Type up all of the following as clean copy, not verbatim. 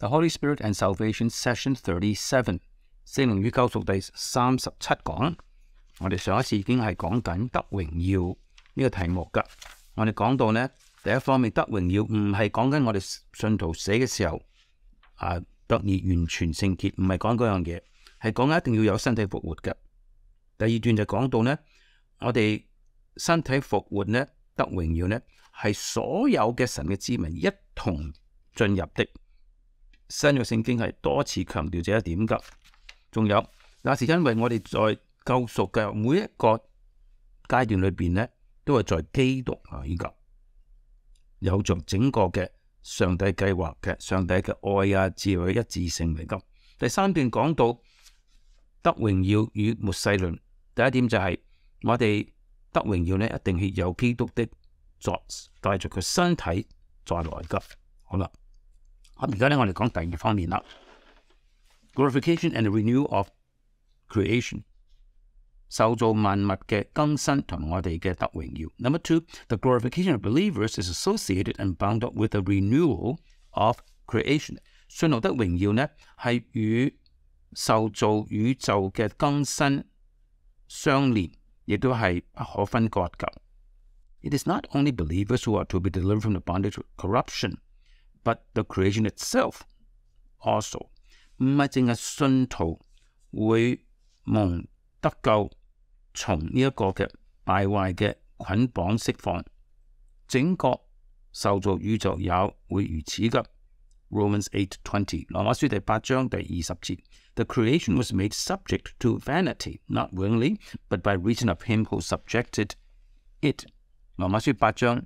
The Holy Spirit and Salvation Session 37 聖靈與救贖第37講。我哋上一次已經係講緊得榮耀呢個題目㗎。我哋講到呢，第一方面得榮耀唔係講緊我哋信徒死嘅時候得以完全聖潔，唔係講嗰樣嘢，係講一定要有身體復活嘅。第二段就講到呢，我哋身體復活呢，得榮耀呢，係所有嘅神嘅子民一同進入的。新約聖經係多次強調這一點㗎。仲有，那是因為我哋在救贖嘅每一個階段裏邊呢，都係在基督裏㗎，有着整個嘅上帝計劃嘅上帝嘅愛智慧一致性嚟㗎。第三段講到得榮耀與末世論，第一點就係我哋得榮耀呢，一定係有基督的作帶着佢身體再來㗎。好啦。而家呢，我哋講第二方面啦 ，glorification and the renewal of creation， 受造萬物嘅更新同我哋嘅得榮耀。Number two, the glorification of believers is associated and bound up with the renewal of creation。信徒得榮耀呢，係與受造宇宙嘅更新相連，亦都係不可分割㗎。It is not only believers who are to be delivered from the bondage of corruption。But the creation itself also 唔係淨係信徒會蒙得救，從呢一個嘅敗壞嘅捆綁釋放，整個受造宇宙也會如此㗎。Romans 8:20 羅馬書第8章第20節 The creation was made subject to vanity, not willingly, but by reason of him who subjected it。羅馬書8章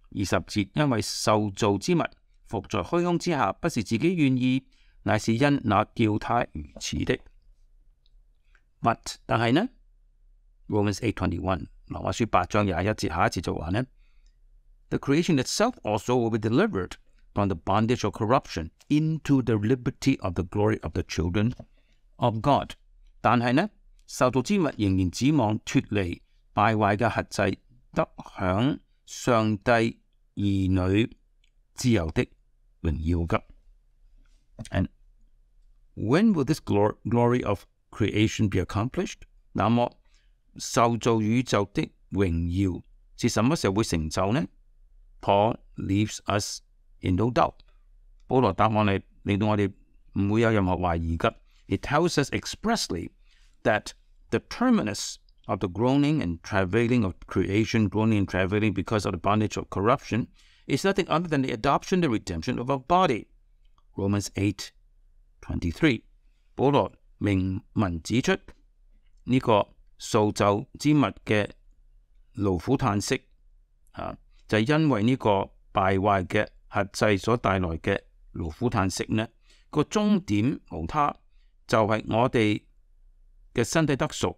20節，因為受造之物伏在虛空之下，不是自己願意，乃是因那叫他如此的。但係呢 ，Romans 8:21，羅馬書8章21節下一節就話呢 ，The creation itself also will be delivered from the bondage of corruption into the liberty of the glory of the children of God。但係呢，受造之物仍然指望脫離敗壞嘅轄制，得享上帝兒女自由的榮耀㗎。And when will this glory of creation be accomplished？ 那麼受造宇宙的榮耀是什麼時候會成就呢？ Paul leaves us in no doubt。保羅答案係令到我哋唔會有任何懷疑㗎。It tells us expressly that the terminus of the groaning and travailing of creation, groaning and travailing because of the bondage of corruption, is nothing other than the adoption, the redemption of our body. Romans 8:23 保羅明文指出呢個受造之物嘅勞苦嘆息就係因為呢個敗壞嘅轄制所帶來嘅勞苦嘆息呢，個終點無他，就係我哋嘅身體得贖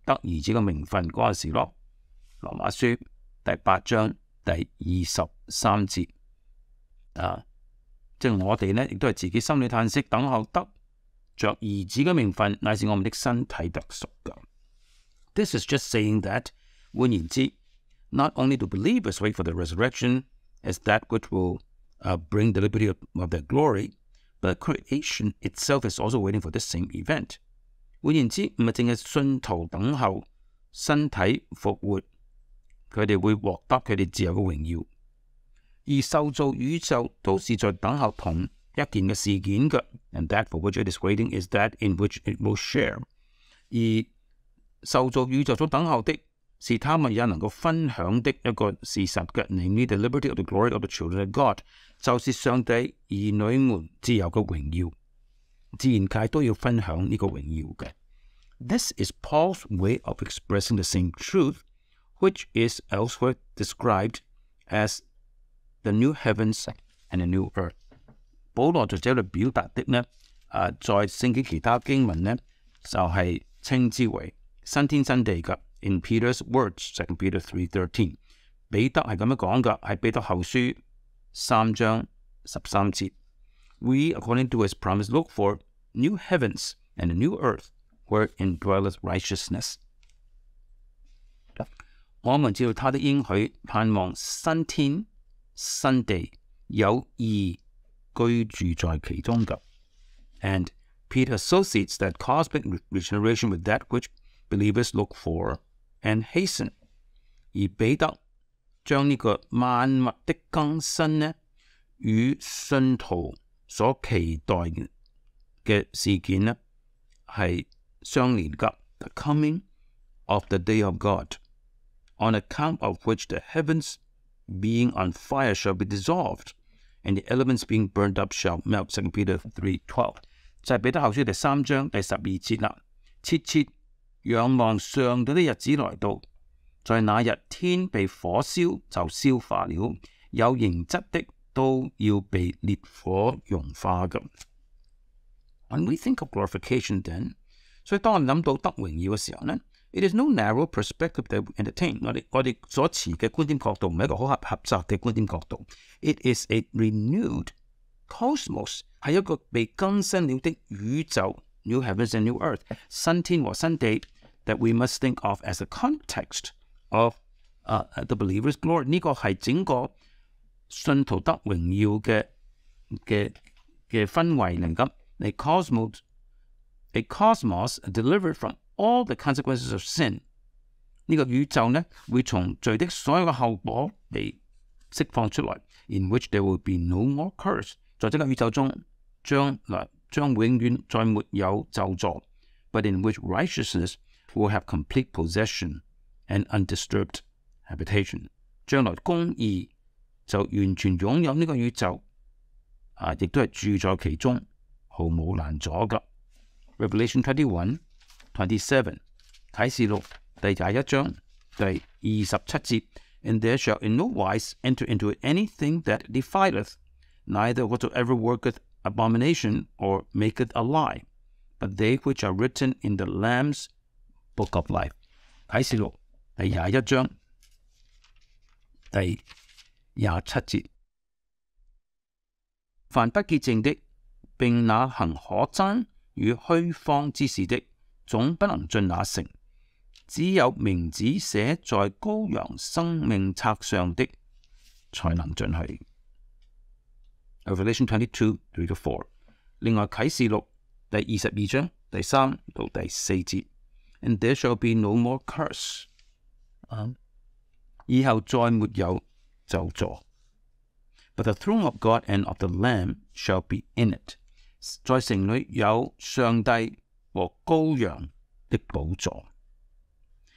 得兒子嘅名分嗰陣時咯。羅馬書第8章第23節即係我哋呢，亦都係自己心裏嘆息，等候得着兒子嘅名分，乃是我們的身體得贖㗎。This is just saying that， 換言之 ，not only do believers wait for the resurrection as that which will bring the liberty of their glory, but creation itself is also waiting for this same event。換言之，唔係淨係信徒等候身體復活，佢哋會獲得佢哋自由嘅榮耀。而受造宇宙都是在等候同一件嘅事件嘅 ，and that for which it is waiting is that in which it will share。而受造宇宙所等候的是他們也能夠分享的一個事實嘅 ，namely the liberty of the glory of the children of God， 就是上帝兒女們自由嘅榮耀。自然界都要分享呢個榮耀嘅。This is Paul's way of expressing the same truth, which is elsewhere described as the new heavens and the new earth。保羅在這裏表達的呢，在聖經其他經文呢，就係稱之為新天新地嘅。In Peter's words, 2 Peter 3:13， 彼得係咁樣講嘅，喺彼得後書3章13節 We, according to his promise, look for new heavens and a new earth, wherein dwelleth righteousness. 我們知道他的應許，盼望新天新地，有義居住在其中嘅。And Peter associates that cosmic regeneration with that which believers look for and hasten. 而彼得將呢個萬物的更新呢，與信徒所期待嘅事件呢，係相連嘅。The coming of the day of God, on account of which the heavens being on fire shall be dissolved, and the elements being burned up shall melt. 2 Peter 3:12 就係彼得後書第3章第12節啦。切切仰望上帝的日子來到，在那日天被火燒就消化了，有形質的都要被烈火融化嘅。When we think of glorification then， 所以當我哋諗到得榮耀嘅時候呢， It is no narrow perspective that we entertain。我哋所持嘅觀點角度唔係一個好狹窄嘅觀點角度。It is a renewed cosmos， 係一個被更新了的宇宙 ，New heavens and new earth， 新天和新地 ，that we must think of as the context of the believer's glory。呢個係整個信徒得榮耀嘅氛圍嚟㗎。A cosmos delivered from all the consequences of sin。呢個宇宙呢，會從罪的所有嘅後果被釋放出來。In which there will be no more curse。在這個宇宙中，將永遠再沒有咒詛。But in which righteousness will have complete possession and undisturbed habitation。將來公義就完全擁有呢個宇宙，亦都係住在其中，毫無攔阻㗎。Revelation 21:27， 啟示錄第21章第27節 And there shall in no wise enter into it anything that defileth, neither whatsoever worketh abomination or maketh a lie, but they which are written in the Lamb's book of life。 啟示錄第21章第27節，凡不潔淨的，並那行可憎與虛謊之事的，總不能進那城。只有名字寫在羔羊生命冊上的，才能進去。Revelation 22:3-4。另外啟示錄第22章第3到第4節 ，And there shall be no more curse。以後再沒有咒詛。But the throne of God and of the Lamb shall be in it。在城裏有上帝和羔羊的寶座。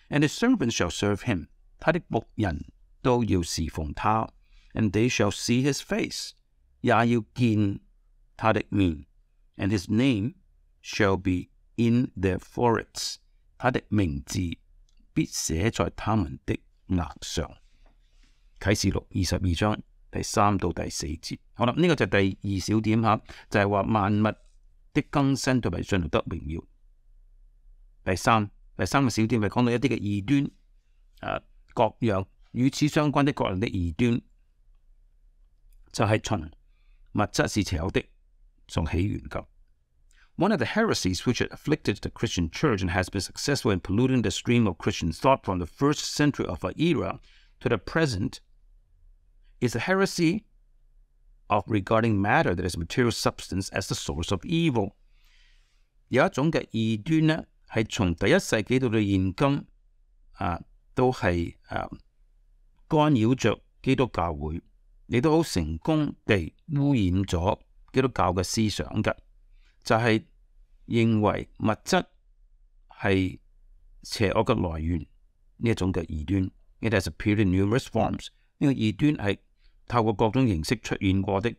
And his servants shall serve him， 他的僕人都要侍奉他。And they shall see his face， 也要見他的面。And his name shall be in their foreheads， 他的名字必寫在他們的額上。啟示錄22章第3到第4節。好啦，呢個就係第2小點嚇，就係話萬物的更新同埋進入得榮耀。第三個小點係講到一啲嘅異端，各樣與此相關的各樣的異端，就係從物質是邪惡的所起源㗎。One of the heresies which had afflicted the Christian church and has been successful in polluting the stream of Christian thought from the first century of our era to the present is the heresy of regarding matter that is material substance as the source of evil。有一種嘅異端呢，係從第1世紀到到現今，都係干擾着基督教會，亦都好成功地污染咗基督教嘅思想嘅，就係認為物質係邪惡嘅來源呢一種嘅異端。It has appeared in numerous forms。呢個異端係透過各種形式出現過的。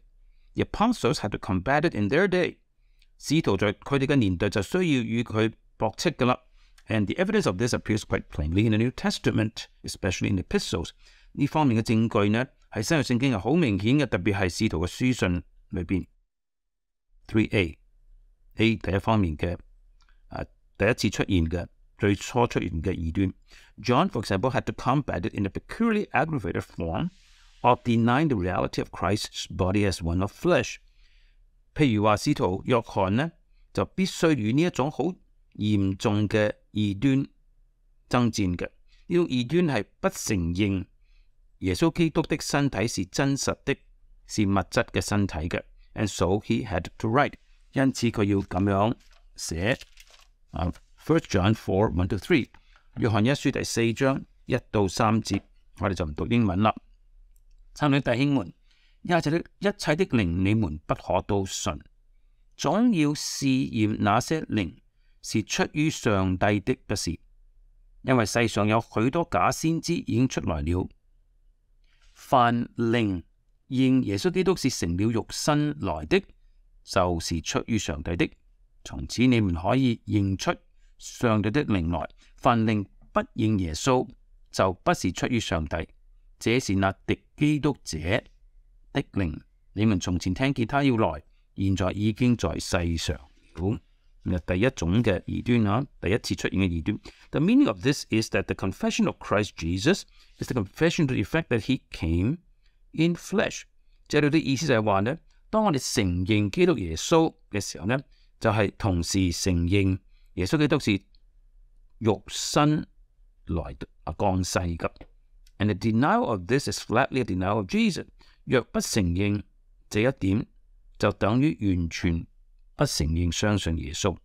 The apostles had to combat it in their day。使徒在佢哋嘅年代就需要與佢駁斥㗎啦。And the evidence of this appears quite plainly in the New Testament, especially in the epistles。呢方面嘅證據呢，喺新約聖經係好明顯嘅，特別係使徒嘅書信裏邊。3A 第一方面嘅第一次出現嘅最初出現嘅異端。John, for example, had to combat it in a peculiarly aggravated form of denying the reality of Christ's body as one of flesh。譬如話，使徒約翰呢就必須與呢一種好嚴重嘅異端爭戰嘅。呢種異端係不承認耶穌基督的身體是真實的，是物質嘅身體嘅。And so he had to write。因此佢要咁樣寫。1 John 4:1-3，約翰一書第4章1到3節，我哋就唔讀英文啦。親愛的弟兄們，一切的靈你們不可都信，總要試驗那些靈是出於上帝的，不是，因為世上有許多假先知已經出來了。凡靈認耶穌基督是成了肉身來的，就是出於上帝的。從此你們可以認出上帝的靈來。凡靈不認耶穌，就不是出於上帝。這是那敵基督者的靈。你們從前聽見他要來，現在已經在世上了。第一種嘅異端啊，第一次出現嘅異端。The meaning of this is that the confession of Christ Jesus is the confession to the effect that he came in flesh。這裏的意思就係話呢，當我哋承認基督耶穌嘅時候呢，就係同時承認耶穌基督是肉身來降世嘅。And the denial of this is flatly a denial of Jesus。若不承認這一點，就等於完全不承認相信耶穌。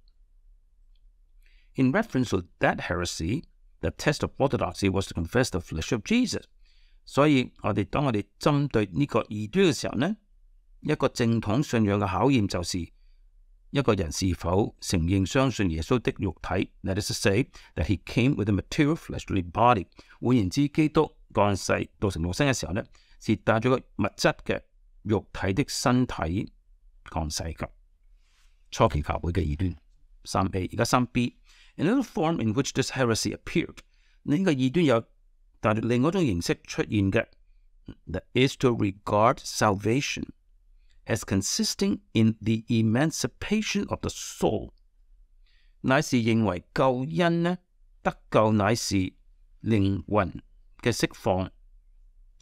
In reference to that heresy, the test of orthodoxy was to confess the flesh of Jesus。所以當我哋針對呢個異端嘅時候呢，一個正統信仰嘅考驗就是一個人是否承認相信耶穌的肉體。That is to say, that he came with a material fleshly body。換言之，基督降世道成肉身嘅時候呢，是帶咗個物質嘅肉體的身體降世嘅。初期教會嘅異端。3A， 而家3B。Another form in which this heresy appeared， 呢個異端有但係另外一種形式出現嘅 ，that is to regard salvation as consisting in the emancipation of the soul， 乃是認為救恩呢，得救乃是靈魂嘅釋放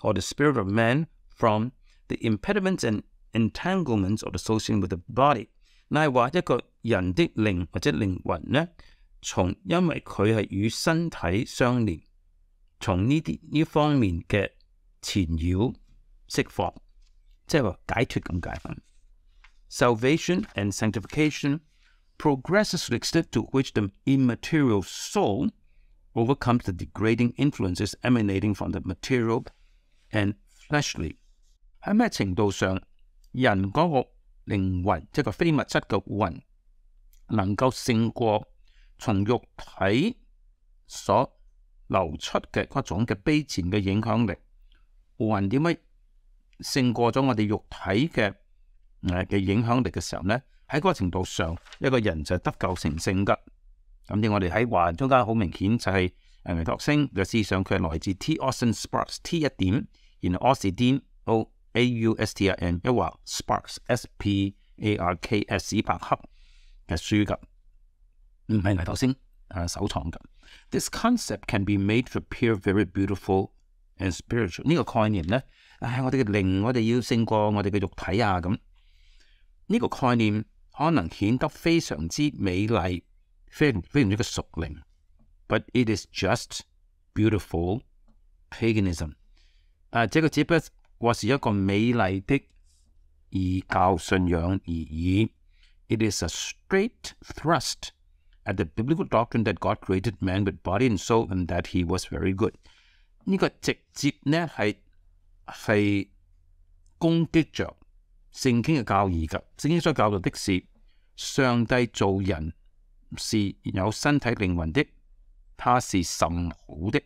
，or the spirit of man from the impediments and entanglements of associating with the body， 乃係話一個人的靈或者靈魂呢，因為佢係與身體相連，從呢方面嘅纏繞釋放，即係話解脫咁解。Salvation and sanctification progresses to the extent to which the immaterial soul overcomes the degrading influences emanating from the material and fleshly。喺咩程度上，人嗰個靈魂，即係個非物質嘅魂，能夠勝過從肉體所流出嘅嗰種嘅卑賤嘅影響力？魂點解勝過咗我哋肉體嘅影響力嘅時候呢？喺嗰個程度上，一個人就係得救成聖㗎。咁我哋喺華人中間好明顯就係倪柝聲嘅思想，佢係來自 T. Austin Sparks T 一點，然後 Austin Austin 一話 Sparks Sparks 史柏克嘅書㗎，唔係倪柝聲首創㗎。This concept can be made to appear very beautiful and spiritual。呢個概念呢，我哋嘅靈，我哋要勝過我哋嘅肉體啊咁。呢個概念可能顯得非常之美麗，非常之嘅屬靈。But it is just beautiful paganism。這個只不過是一個美麗的異教信仰而已。It is a straight thrust at the biblical doctrine that God created man with body and soul and that he was very good。呢個直接呢係攻擊着聖經嘅教義㗎。聖經所教導的是上帝造人是有身體靈魂的，他是甚好的。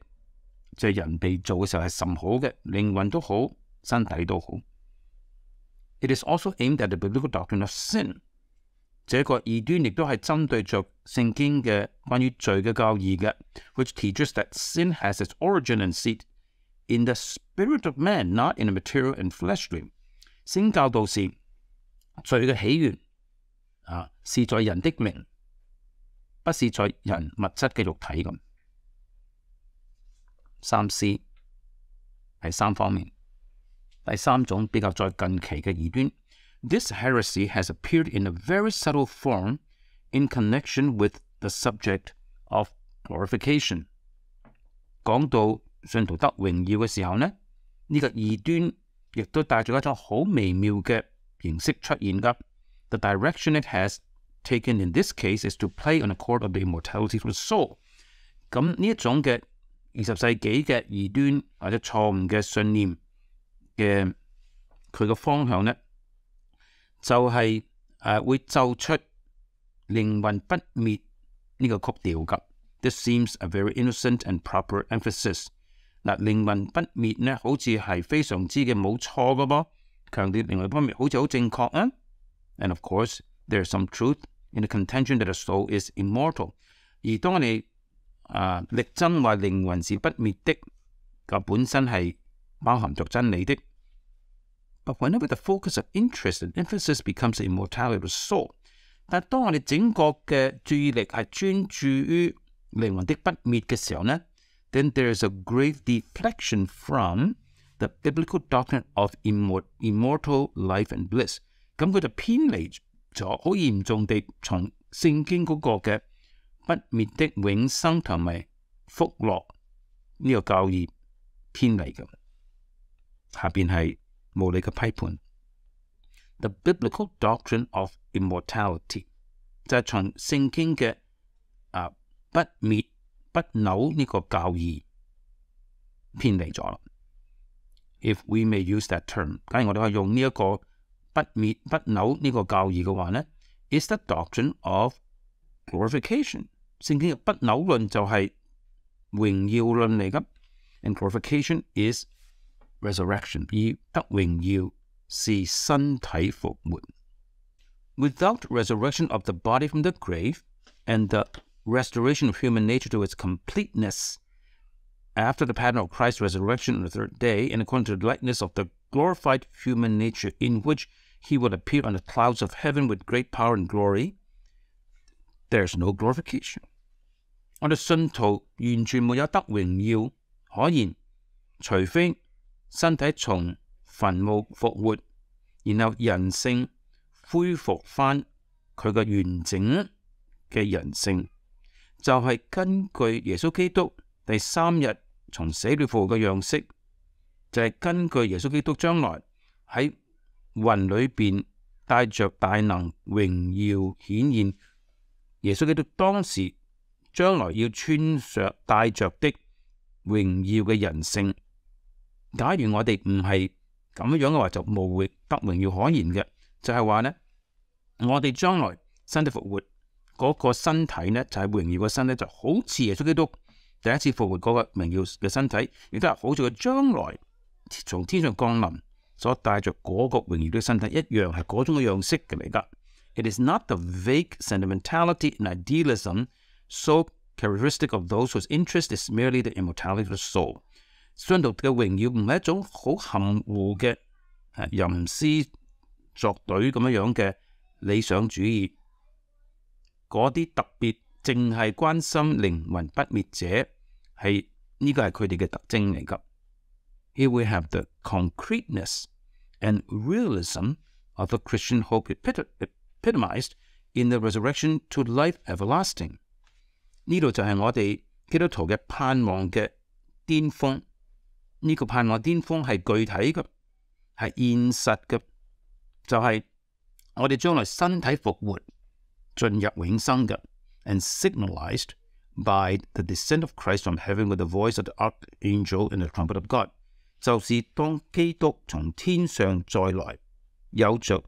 即係人被造嘅時候係甚好嘅，靈魂都好，身體都好。It is also aimed at the biblical doctrine of sin。這個異端亦都係針對着聖經嘅關於罪嘅教義嘅 ，which teaches that sin has its origin and seat in the spirit of man, not in the material and fleshly。聖教導是罪嘅起源是在人的靈，不是在人物質嘅肉體咁。3C 係3方面。第三種比較再近期嘅異端 ，This heresy has appeared in a very subtle form in connection with the subject of glorification。講到信徒得榮耀嘅時候呢，呢個異端亦都帶咗一種好微妙嘅形式出現㗎。The direction it has taken in this case is to play on a chord of the immortality of the soul。咁呢一種嘅20世紀嘅異端或者錯誤嘅信念嘅佢嘅方向呢，就係會奏出靈魂不滅呢個曲調㗎。This seems a very innocent and proper emphasis。嗱，靈魂不滅呢，好似係非常之嘅冇錯㗎噃，強調靈魂不滅好似好正確啊。And of course, there is some truth in the contention that the soul is immortal。而當我哋力爭話靈魂是不滅的，個本身係包含着真理的。But whenever the focus of interest and emphasis becomes the immortality of the soul， 但當我哋整個嘅注意力係專注於靈魂的不滅嘅時候呢， then there is a grave deflection from the biblical doctrine of immortal life and bliss。咁佢就偏離咗好嚴重地從聖經嗰個嘅不滅的永生同埋福樂呢個教義偏離嘅。下邊係無理嘅批判。The biblical doctrine of immortality 就係從聖經嘅不滅不朽呢個教義偏離咗啦。If we may use that term， 假如我哋可以用呢一個不滅不朽呢個教義嘅話呢 ，is the doctrine of glorification。聖經嘅不朽論就係榮耀論嚟㗎 ，and glorification is resurrection。而得榮耀是身體復活。Without resurrection of the body from the grave and the restoration of human nature to its completeness after the pattern of Christ's resurrection on the third day, and according to the likeness of the glorified human nature, in which he would appear on the clouds of heaven with great power and glory, there's no glorification。我哋信徒完全沒有得榮耀可言，除非身體從墳墓復活，然後人性恢復翻佢嘅完整嘅人性，就係根據耶穌基督第3日從死裏復活嘅樣式，就係根據耶穌基督將來喺雲裏邊帶着大能榮耀顯現，耶穌基督當時將來要穿上帶着的榮耀嘅人性。假如我哋唔係咁樣嘅話，就無得榮耀可言嘅。就係話呢，我哋將來身體復活嗰個身體呢，就係榮耀嘅身體，就好似耶穌基督第一次復活嗰個榮耀嘅身體，亦都係好似佢將來從天上降臨所帶着嗰個榮耀嘅身體一樣，係嗰種嘅樣式嘅嚟㗎。It is not the vague sentimentality and idealism so characteristic of those whose interest is merely the immortality of the soul。信徒嘅榮耀唔係一種好含糊嘅吟詩作對咁樣嘅理想主義，嗰啲特別淨係關心靈魂不滅者，係呢個係佢哋嘅特徵嚟㗎。Here we have the concreteness and realism of the Christian hope epitomized in the resurrection to life everlasting。呢度就係我哋基督徒嘅盼望嘅巔峰。呢個盼望巔峰係具體嘅，係現實嘅，就係我哋將來身體復活進入永生嘅 ，and signalized by the descent of Christ from heaven with the voice of the archangel and the trumpet of God。就是當基督從天上再來，有着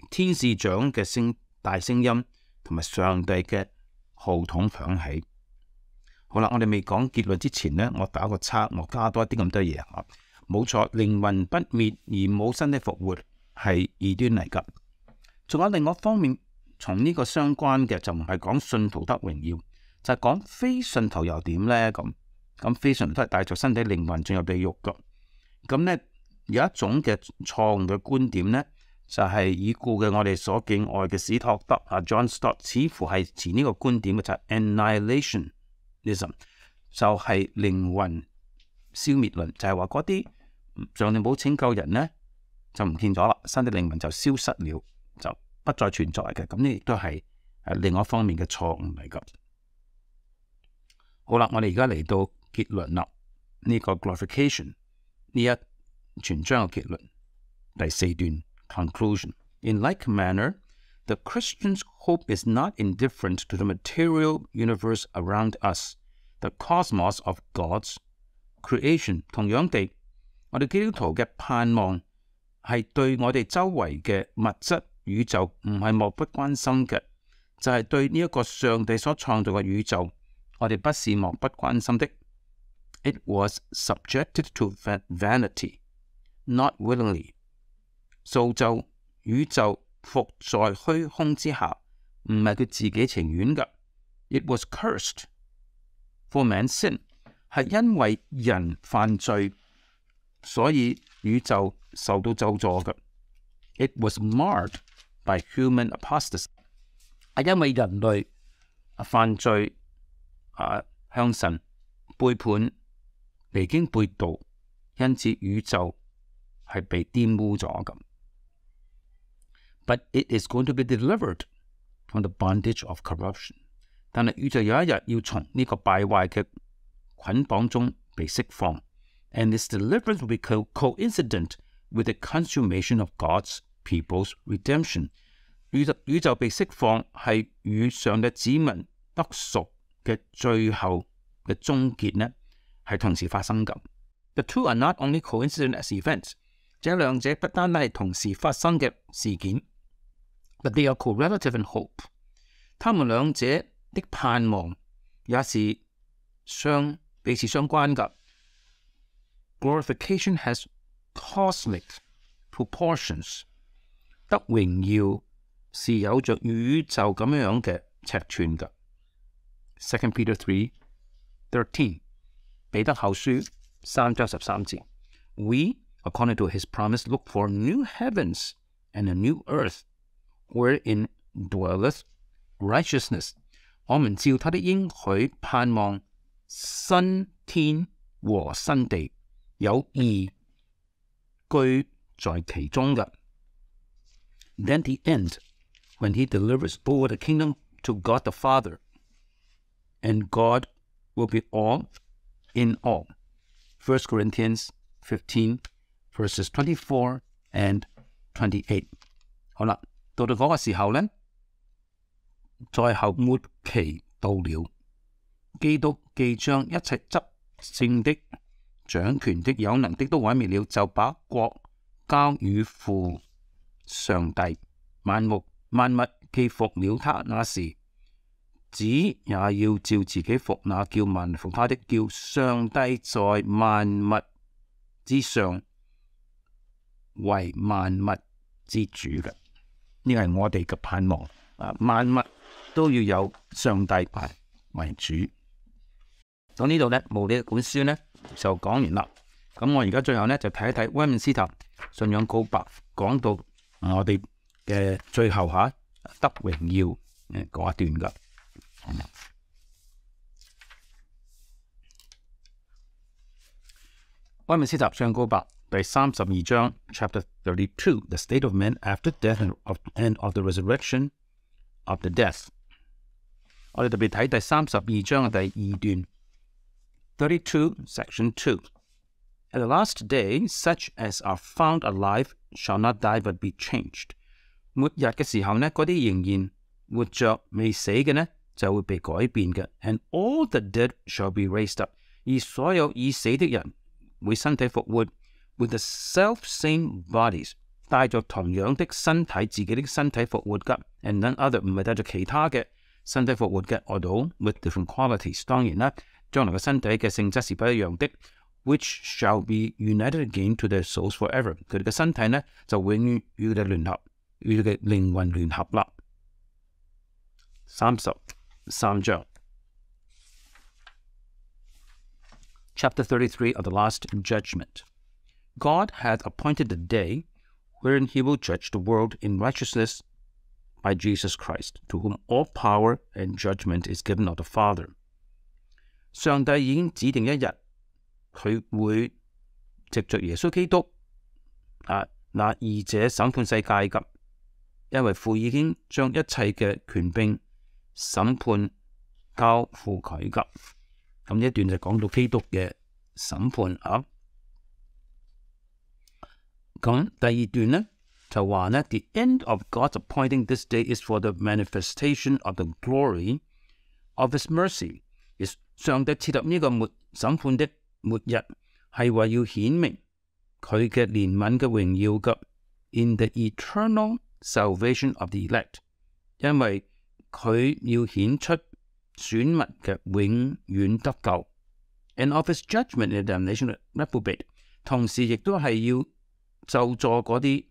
天使長嘅大聲音，同埋上帝嘅號筒響起。好啦，我哋未講結論之前呢，我打個叉，我加多一啲咁多嘢嚇。冇錯，靈魂不滅而冇身體復活係異端嚟㗎。仲有另外一方面，從呢個相關嘅就唔係講信徒得榮耀，就係講非信徒又點呢？咁非信徒都係帶着身體靈魂進入地獄㗎。咁呢有一種嘅錯誤嘅觀點呢，就係已故嘅我哋所敬愛嘅史托德John Stott 似乎係持呢個觀點嘅，就係 annihilationism， 就係靈魂消滅論，就係話嗰啲上帝冇拯救人呢，就唔見咗啦，新的靈魂就消失了，就不再存在嘅。咁呢亦都係另外一方面嘅錯誤嚟㗎。好啦，我哋而家嚟到結論啦，呢個 glorification 呢一全章嘅結論，第4段 conclusion。In like manner, the Christian's hope is not indifferent to the material universe around us, the cosmos of God's creation。同樣地，我哋基督徒嘅盼望係對我哋周圍嘅物質宇宙唔係漠不關心嘅，就係對呢一個上帝所創造嘅宇宙，我哋不是漠不關心的。It was subjected to vanity, not willingly。造就宇宙伏在虛空之下，唔係佢自己情願嘅。It was cursed for man's sin， 係因為人犯罪，所以宇宙受到咒詛嘅。It was marred by human apostasy， 係因為人類犯罪向神背叛，離經背道，因此宇宙係被玷污咗嘅。But it is going to be delivered from the bondage of corruption。但係宇宙有一日要從呢個敗壞嘅捆綁中被釋放。And this deliverance will be coincident with the consummation of God's people's redemption。宇宙被釋放係與上帝子民得贖嘅最後嘅終結呢，係同時發生嘅。The two are not only coincident as events， 這兩者不單係同時發生嘅事件， but they are correlative in hope。他們兩者的盼望也是彼此相關嘅。Glorification has cosmic proportions。得榮耀是有着宇宙咁樣嘅尺寸嘅。2 Peter 3:13， 彼得後書3章13節。We, according to his promise, look for new heavens and a new earth, wherein dwelleth righteousness。我們照他的應許盼望新天和新地，有義居在其中嘅。Then the end, when he delivers over the kingdom to God the Father, and God will be all in all。 1 Corinthians 15 verses 24 and 28。 好啦，到嗰個時候呢，在後末期到了，基督既將一切執政的、掌權的、有能的都毀滅了，就把國交與父上帝。萬物既服了他，那時子也要照自己服那叫萬物服他的，叫上帝在萬物之上為萬物之主嘅。呢個係我哋嘅盼望。萬物都要有上帝為主。到呢度呢，無理本書呢就講完啦。咁我而家最後呢就睇一睇威敏斯特信仰告白，講到我哋嘅最後得榮耀嗰一段㗎。威敏斯特信仰告白第32章 Chapter 32 The state of man after death and of the resurrection of the death。 我哋特別睇第32章嘅第2段 32 Section 2。 At the last day, such as are found alive shall not die but be changed。 末日嘅時候呢，嗰啲仍然活着未死嘅呢，就會被改變嘅。And all the dead shall be raised up。 而所有已死的人會身體復活 ，with the self-same bodies， 帶着同樣的身體，自己的身體復活㗎。And none other， 唔係帶着其他嘅身體復活嘅 ，although with different qualities。 當然啦，將來嘅身體嘅性質是不一樣的。Which shall be united again to their souls forever。 佢哋嘅身體呢，就永遠與佢哋聯合，與佢嘅靈魂聯合啦。33章 Chapter 33 of the Last Judgment。 God hath appointed a day wherein he will judge the world in righteousness by Jesus Christ, to whom all power and judgment is given of the Father。 上帝已經指定一日，佢會藉着耶穌基督那義者審判世界㗎，因為父已經將一切嘅權柄審判交付佢㗎。咁呢一段就講到基督嘅審判啊。咁第二段呢，就話呢 The end of God's appointing this day is for the manifestation of the glory of His mercy。上帝設立呢個審判的末日，係為要顯明佢嘅憐憫嘅榮耀嘅 in the eternal salvation of the elect， 因為佢要顯出選民嘅永遠得救 ，and of His judgment in the damnation of reprobate， 同時亦都係要咒詛嗰啲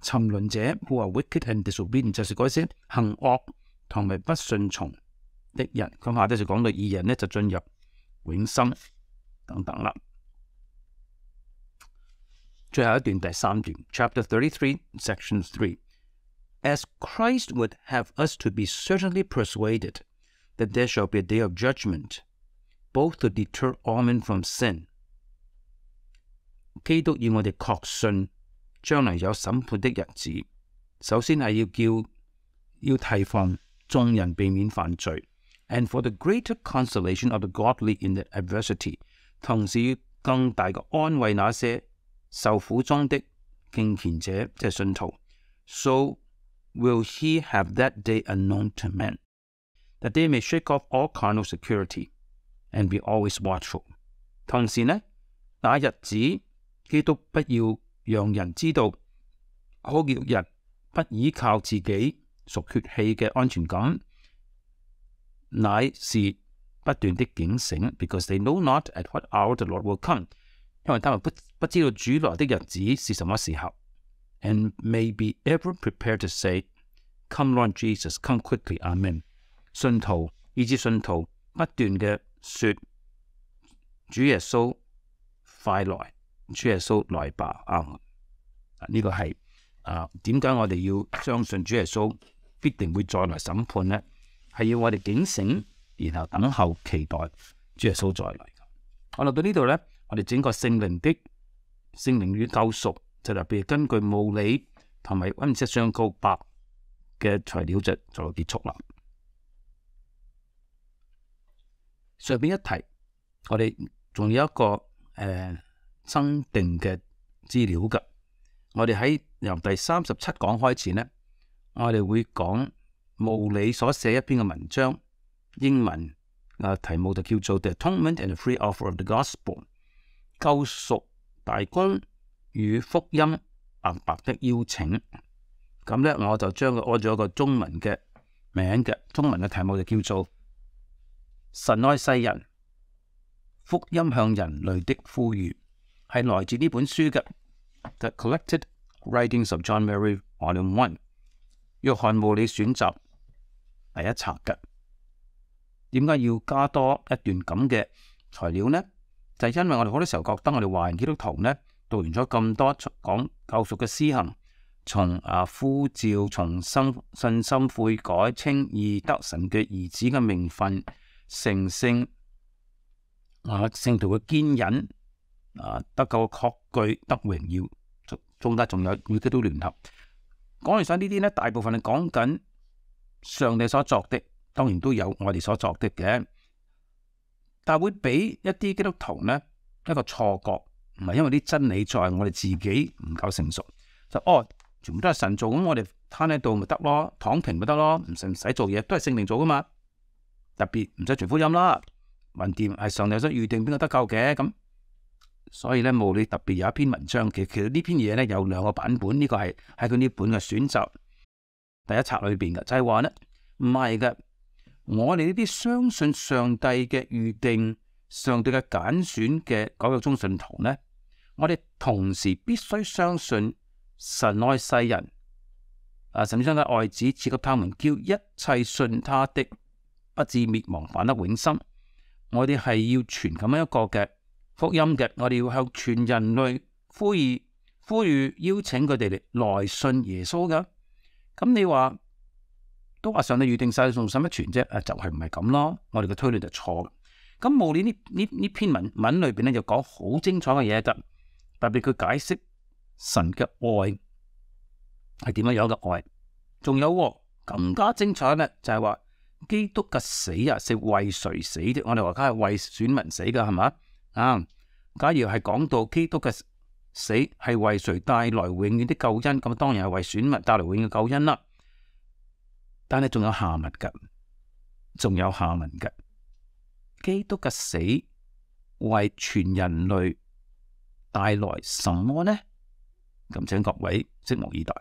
沉淪者 who are wicked and disobedient， 就是嗰些行惡同埋不順從的人。咁下低就講到義人呢，就進入永生等等啦。最後一段第三段 Chapter 33 Section 3 As Christ would have us to be certainly persuaded that there shall be a day of judgment, both to deter all men from sin。 基督要我哋確信將來有審判的日子，首先係要提防眾人避免犯罪 ，and for the greater consolation of the godly in the adversity， 同時要更大嘅安慰那些受苦中的敬虔者，即係信徒。So will he have that day unknown to men, that they may shake off all carnal security and be always watchful。 同時呢，那日子基督不要讓人知道，好叫人不依靠自己屬血氣嘅安全感，乃是不斷的警醒 ，because they know not at what hour the Lord will come， 因為他們不知道主來的日子是什麼時候 ，and may be ever prepared to say, Come Lord Jesus, come quickly, Amen。 信徒以至信徒不斷嘅說，主耶穌快來，主耶穌來吧，阿門。呢個係點解我哋要相信主耶穌必定會再來審判呢？係要我哋警醒，然後等候期待主耶穌再來。我嚟到呢度呢，我哋整個聖靈與救贖就特別根據務理同埋溫室相告白嘅材料就結束啦。上邊一提，我哋仲有一個增訂嘅資料㗎。我哋喺由第37講開始呢，我哋會講務理所寫一篇嘅文章，英文題目就叫做 The Atonement and the Free Offer of the Gospel， 救贖大功與福音白白的邀請。咁呢，我就將佢按咗一個中文嘅名嘅，中文嘅題目就叫做神愛世人，福音向人類的呼籲，係來自呢本書嘅 The Collected Writings of John Mary Volume 1， 約翰務理選集第一冊嘅。點解要加多一段咁嘅材料呢？就係因為我哋好多時候覺得我哋華人基督徒呢，讀完咗咁多講救贖嘅施行，從呼召、從信心悔改、稱義、得神嘅兒子嘅名分、成聖、聖徒嘅堅忍、得救嘅確據、得榮耀，中間仲有與基督聯合。講完晒呢啲呢，大部分係講緊上帝所作的，當然都有我哋所作的嘅，但會俾一啲基督徒呢一個錯覺，唔係因為啲真理在我哋自己唔夠成熟，就全部都係神做，咁我哋攤喺度咪得咯，躺平咪得咯，唔使做嘢，都係聖靈做噶嘛。特別唔使傳福音啦，橫掂係上帝所預定邊個得救嘅咁。所以咧，務理特別有一篇文章嘅，其實呢篇嘢咧有兩個版本，呢個係喺佢呢本嘅選集第一冊裏邊嘅，就係話咧唔係嘅，我哋呢啲相信上帝嘅預定、上帝嘅揀選嘅九個忠信徒咧，我哋同時必須相信神愛世人，甚至將佢愛子賜給他們，叫一切信他的不至滅亡，反得永生。我哋係要傳咁樣一個嘅福音嘅，我哋要向全人類呼籲邀請佢哋來信耶穌噶。咁你話都話上帝預定晒，仲使乜傳啫？就係唔係咁咯？我哋嘅推論就錯。咁無論呢篇文裏邊咧，就講好精彩嘅嘢㗎，特別佢解釋神嘅愛係點樣嘅愛，仲有更加精彩咧，就係話基督嘅死啊，係為誰死啫？我哋話梗係為選民死噶，係嘛啊？假如係講到基督嘅死係為誰帶來永遠的救恩，咁當然係為選民帶來永遠嘅救恩啦。但係仲有下文噶，仲有下文噶。基督嘅死為全人類帶來什麼呢？咁請各位拭目以待。